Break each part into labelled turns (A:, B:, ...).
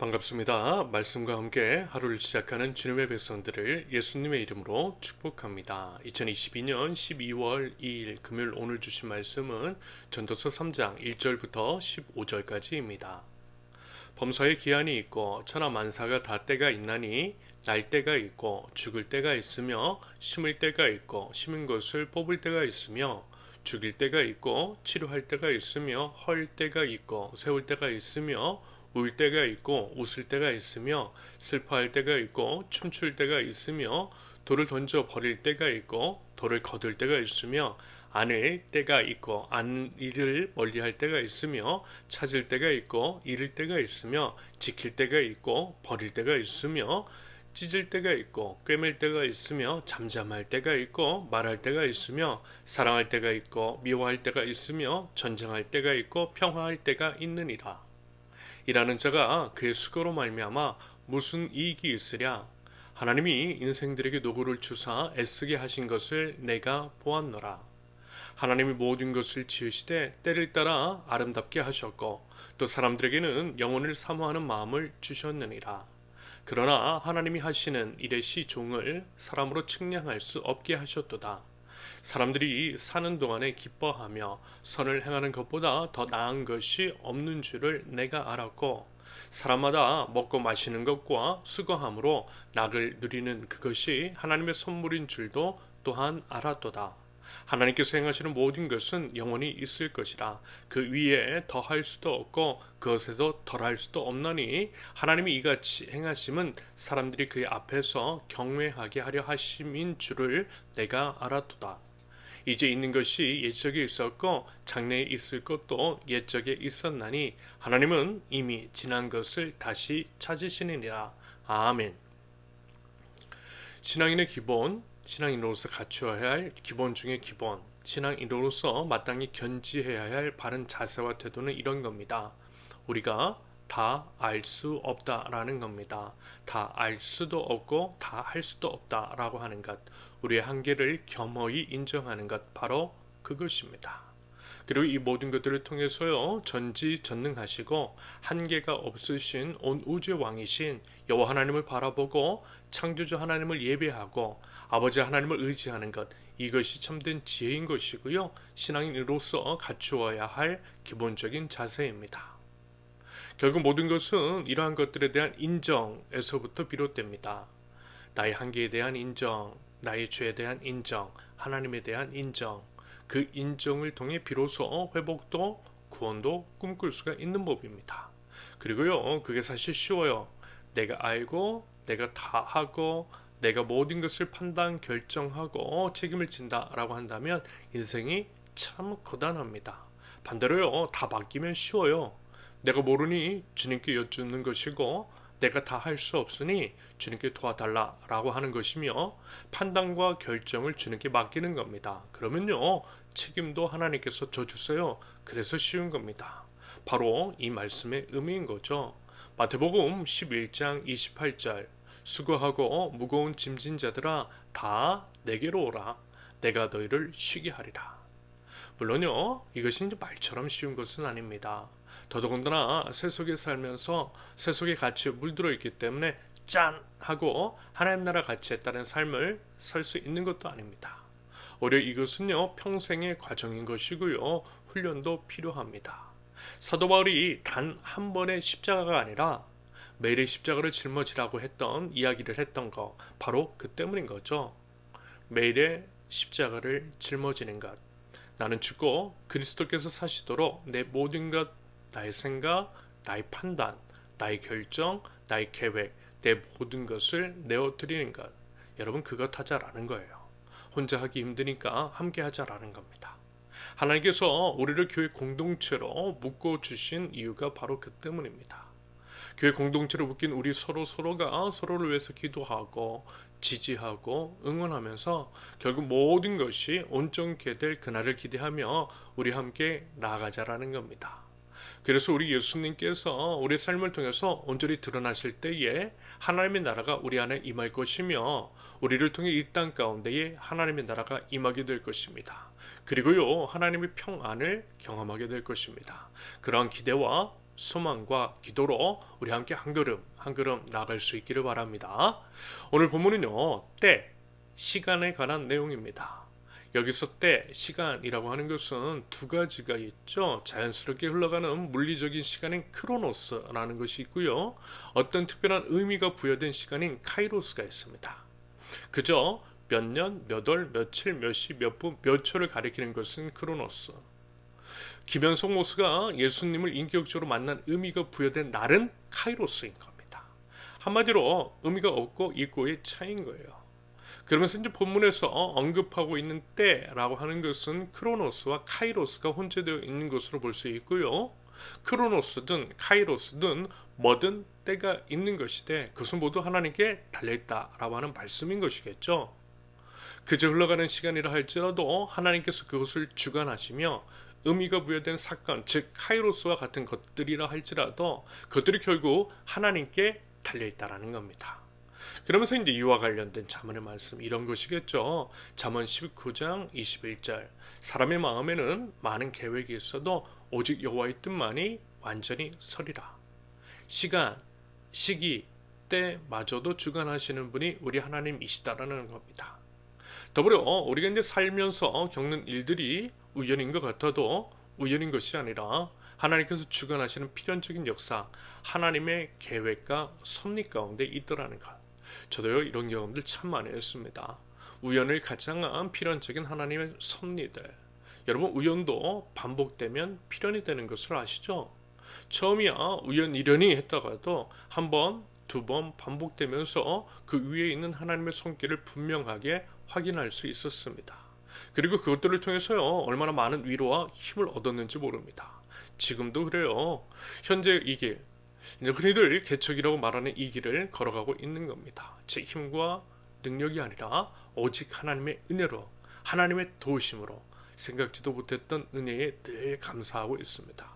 A: 반갑습니다. 말씀과 함께 하루를 시작하는 주님의 백성들을 예수님의 이름으로 축복합니다. 2022년 12월 2일 금요일 오늘 주신 말씀은 전도서 3장 1절부터 15절까지입니다. 범사에 기한이 있고 천하만사가 다 때가 있나니 날 때가 있고 죽을 때가 있으며 심을 때가 있고 심은 것을 뽑을 때가 있으며 죽일 때가 있고 치료할 때가 있으며 헐 때가 있고 세울 때가 있으며 울 때가 있고 웃을 때가 있으며 슬퍼할 때가 있고 춤출 때가 있으며 돌을 던져 버릴 때가 있고 돌을 거둘 때가 있으며 안을 때가 있고 안 일을 멀리할 때가 있으며 찾을 때가 있고 잃을 때가 있으며 지킬 때가 있고 버릴 때가 있으며 찢을 때가 있고 꿰맬 때가 있으며 잠잠할 때가 있고 말할 때가 있으며 사랑할 때가 있고 미워할 때가 있으며 전쟁할 때가 있고 평화할 때가 있느니라. 일하는 자가 그의 수고로 말미암아 무슨 이익이 있으랴. 하나님이 인생들에게 노고를 주사 애쓰게 하신 것을 내가 보았노라. 하나님이 모든 것을 지으시되 때를 따라 아름답게 하셨고 또 사람들에게는 영혼을 사모하는 마음을 주셨느니라. 그러나 하나님이 하시는 일의 시종을 사람으로 측량할 수 없게 하셨도다. 사람들이 사는 동안에 기뻐하며 선을 행하는 것보다 더 나은 것이 없는 줄을 내가 알았고 사람마다 먹고 마시는 것과 수고함으로 낙을 누리는 그것이 하나님의 선물인 줄도 또한 알았도다. 하나님께서 행하시는 모든 것은 영원히 있을 것이라. 그 위에 더할 수도 없고 그것에도 덜할 수도 없나니 하나님이 이같이 행하심은 사람들이 그의 앞에서 경외하게 하려 하심인 줄을 내가 알았도다. 이제 있는 것이 옛적에 있었고 장래에 있을 것도 옛적에 있었나니 하나님은 이미 지난 것을 다시 찾으시느니라. 아멘. 신앙인의 기본, 신앙인으로서 갖추어야 할 기본 중의 기본, 신앙인으로서 마땅히 견지해야 할 바른 자세와 태도는 이런 겁니다. 우리가 다 알 수 없다라는 겁니다. 다 알 수도 없고 다 할 수도 없다라고 하는 것, 우리의 한계를 겸허히 인정하는 것, 바로 그것입니다. 그리고 이 모든 것들을 통해서요, 전지전능하시고 한계가 없으신 온 우주의 왕이신 여호와 하나님을 바라보고 창조주 하나님을 예배하고 아버지 하나님을 의지하는 것, 이것이 참된 지혜인 것이고요, 신앙인으로서 갖추어야 할 기본적인 자세입니다. 결국 모든 것은 이러한 것들에 대한 인정에서부터 비롯됩니다. 나의 한계에 대한 인정, 나의 죄에 대한 인정, 하나님에 대한 인정, 그 인정을 통해 비로소 회복도 구원도 꿈꿀 수가 있는 법입니다. 그리고요, 그게 사실 쉬워요. 내가 알고, 내가 다 하고, 내가 모든 것을 판단, 결정하고 책임을 진다라고 한다면 인생이 참 고단합니다. 반대로요, 다 맡기면 쉬워요. 내가 모르니 주님께 여쭙는 것이고 내가 다 할 수 없으니 주님께 도와달라라고 하는 것이며 판단과 결정을 주님께 맡기는 겁니다. 그러면요, 책임도 하나님께서 져주세요. 그래서 쉬운 겁니다. 바로 이 말씀의 의미인 거죠. 마태복음 11장 28절, 수고하고 무거운 짐진 자들아 다 내게로 오라. 내가 너희를 쉬게 하리라. 물론요, 이것이 이제 말처럼 쉬운 것은 아닙니다. 더더군다나 세속에 살면서 세속의 가치에 물들어 있기 때문에 짠! 하고 하나님 나라 가치에 따른 삶을 살 수 있는 것도 아닙니다. 오히려 이것은요, 평생의 과정인 것이고요, 훈련도 필요합니다. 사도 바울이 단 한 번의 십자가가 아니라 매일의 십자가를 짊어지라고 했던 이야기를 했던 거, 바로 그 때문인 거죠. 매일의 십자가를 짊어지는 것. 나는 죽고 그리스도께서 사시도록 내 모든 것, 나의 생각, 나의 판단, 나의 결정, 나의 계획, 내 모든 것을 내어드리는 것. 여러분, 그것 하자라는 거예요. 혼자 하기 힘드니까 함께 하자라는 겁니다. 하나님께서 우리를 교회 공동체로 묶어주신 이유가 바로 그 때문입니다. 교회 공동체로 묶인 우리 서로가 서로를 위해서 기도하고 지지하고 응원하면서 결국 모든 것이 온전케 될 그날을 기대하며 우리 함께 나아가자라는 겁니다. 그래서 우리 예수님께서 우리 삶을 통해서 온전히 드러나실 때에 하나님의 나라가 우리 안에 임할 것이며 우리를 통해 이 땅 가운데에 하나님의 나라가 임하게 될 것입니다. 그리고요, 하나님의 평안을 경험하게 될 것입니다. 그러한 기대와 소망과 기도로 우리 함께 한 걸음 나아갈 수 있기를 바랍니다. 오늘 본문은요, 때, 시간에 관한 내용입니다. 여기서 때, 시간이라고 하는 것은 두 가지가 있죠. 자연스럽게 흘러가는 물리적인 시간인 크로노스라는 것이 있고요. 어떤 특별한 의미가 부여된 시간인 카이로스가 있습니다. 그저 몇 년, 몇 월, 며칠, 몇 시, 몇 분, 몇 초를 가리키는 것은 크로노스. 김현석 모스가 예수님을 인격적으로 만난 의미가 부여된 날은 카이로스인 겁니다. 한마디로 의미가 없고 있고의 차이인 거예요. 그러면서 이제 본문에서 언급하고 있는 때라고 하는 것은 크로노스와 카이로스가 혼재되어 있는 것으로 볼 수 있고요. 크로노스든 카이로스든 뭐든 때가 있는 것이되 그것은 모두 하나님께 달려있다라고 하는 말씀인 것이겠죠. 그저 흘러가는 시간이라 할지라도 하나님께서 그것을 주관하시며 의미가 부여된 사건, 즉 카이로스와 같은 것들이라 할지라도 그것들이 결국 하나님께 달려있다라는 겁니다. 그러면서 이제 이와 관련된 잠언의 말씀 이런 것이겠죠. 잠언 19장 21절 사람의 마음에는 많은 계획이 있어도 오직 여호와의 뜻만이 완전히 서리라. 시간, 시기, 때마저도 주관하시는 분이 우리 하나님이시다라는 겁니다. 더불어 우리가 이제 살면서 겪는 일들이 우연인 것 같아도 우연인 것이 아니라 하나님께서 주관하시는 필연적인 역사, 하나님의 계획과 섭리 가운데 있더라는 것. 저도요 이런 경험들 참 많이 했습니다. 우연을 가장한 필연적인 하나님의 섭리들. 여러분 우연도 반복되면 필연이 되는 것을 아시죠? 처음이야 우연이려니 했다가도 한 번, 두 번 반복되면서 그 위에 있는 하나님의 손길을 분명하게 확인할 수 있었습니다. 그리고 그것들을 통해서요 얼마나 많은 위로와 힘을 얻었는지 모릅니다. 지금도 그래요. 현재 이 길, 흔히들 개척이라고 말하는 이 길을 걸어가고 있는 겁니다. 제 힘과 능력이 아니라 오직 하나님의 은혜로, 하나님의 도우심으로 생각지도 못했던 은혜에 늘 감사하고 있습니다.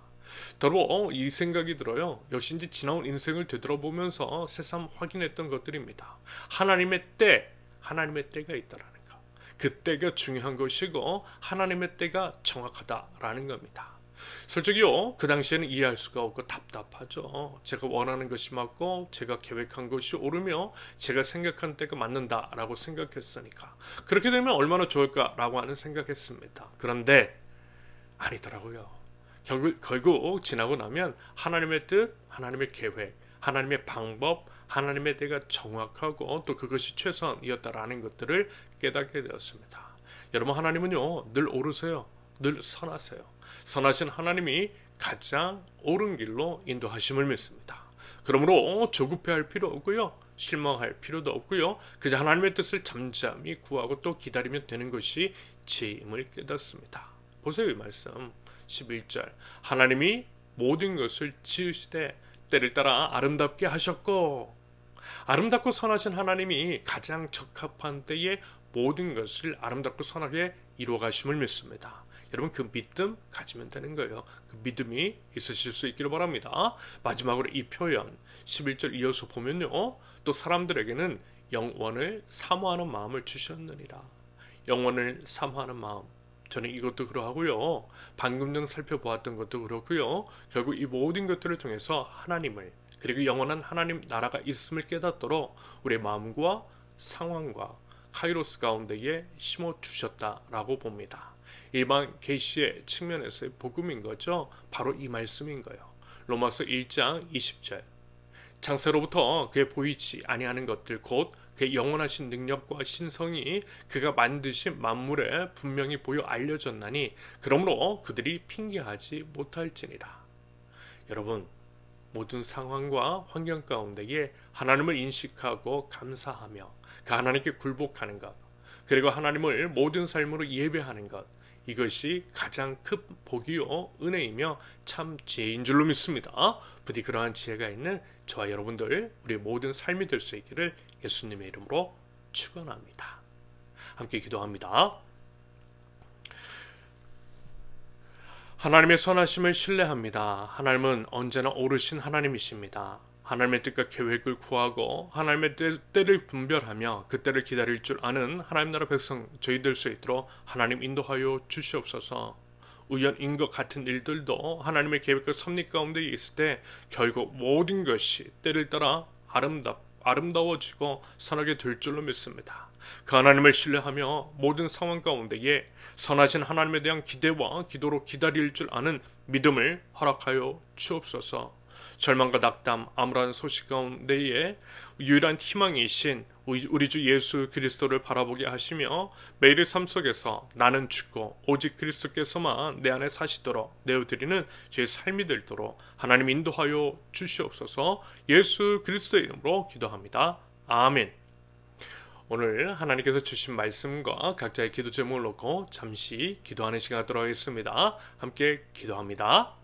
A: 더불어 이 생각이 들어요. 역시 이제 지나온 인생을 되돌아보면서 새삼 확인했던 것들입니다. 하나님의 때가 있다라는 것. 그 때가 중요한 것이고 하나님의 때가 정확하다라는 겁니다. 솔직히요 그 당시에는 이해할 수가 없고 답답하죠. 제가 원하는 것이 맞고 제가 계획한 것이 옳으며 제가 생각한 때가 맞는다라고 생각했으니까 그렇게 되면 얼마나 좋을까라고 하는 생각했습니다. 그런데 아니더라고요. 결국 지나고 나면 하나님의 뜻, 하나님의 계획, 하나님의 방법, 하나님의 때가 정확하고 또 그것이 최선이었다라는 것들을 깨닫게 되었습니다. 여러분 하나님은요 늘 옳으세요. 늘 선하세요. 선하신 하나님이 가장 옳은 길로 인도하심을 믿습니다. 그러므로 조급해할 필요 없고요. 실망할 필요도 없고요. 그저 하나님의 뜻을 잠잠히 구하고 또 기다리면 되는 것이 지임을 깨닫습니다. 보세요 이 말씀 11절 하나님이 모든 것을 지으시되 때를 따라 아름답게 하셨고 아름답고 선하신 하나님이 가장 적합한 때에 모든 것을 아름답고 선하게 이루어 가심을 믿습니다. 여러분 그 믿음 가지면 되는 거예요. 그 믿음이 있으실 수 있기를 바랍니다. 마지막으로 이 표현 11절 이어서 보면요. 또 사람들에게는 영원을 사모하는 마음을 주셨느니라. 영원을 사모하는 마음. 저는 이것도 그러하고요. 방금 전 살펴보았던 것도 그렇고요. 결국 이 모든 것들을 통해서 하나님을 그리고 영원한 하나님 나라가 있음을 깨닫도록 우리의 마음과 상황과 카이로스 가운데에 심어주셨다라고 봅니다. 일반 계시의 측면에서의 복음인 거죠. 바로 이 말씀인 거예요. 로마서 1장 20절 창세로부터 그의 보이지 아니하는 것들 곧 그의 영원하신 능력과 신성이 그가 만드신 만물에 분명히 보여 알려졌나니 그러므로 그들이 핑계하지 못할지니라. 여러분 모든 상황과 환경 가운데에 하나님을 인식하고 감사하며 그 하나님께 굴복하는 것 그리고 하나님을 모든 삶으로 예배하는 것 이것이 가장 큰 복이요 은혜이며 참 지혜인 줄로 믿습니다. 부디 그러한 지혜가 있는 저와 여러분들 우리의 모든 삶이 될 수 있기를 예수님의 이름으로 축원합니다. 함께 기도합니다. 하나님의 선하심을 신뢰합니다. 하나님은 언제나 옳으신 하나님이십니다. 하나님의 뜻과 계획을 구하고 하나님의 때를 분별하며 그 때를 기다릴 줄 아는 하나님 나라 백성 저희 될 수 있도록 하나님 인도하여 주시옵소서. 우연인 것 같은 일들도 하나님의 계획과 섭리 가운데 있을 때 결국 모든 것이 때를 따라 아름다워지고 선하게 될 줄로 믿습니다. 그 하나님을 신뢰하며 모든 상황 가운데에 선하신 하나님에 대한 기대와 기도로 기다릴 줄 아는 믿음을 허락하여 주옵소서. 절망과 낙담, 암울한 소식 가운데에 유일한 희망이신 우리 주 예수 그리스도를 바라보게 하시며 매일의 삶 속에서 나는 죽고 오직 그리스도께서만 내 안에 사시도록 내어드리는 제 삶이 되도록 하나님 인도하여 주시옵소서. 예수 그리스도의 이름으로 기도합니다. 아멘. 오늘 하나님께서 주신 말씀과 각자의 기도 제목을 놓고 잠시 기도하는 시간 갖도록 하겠습니다. 함께 기도합니다.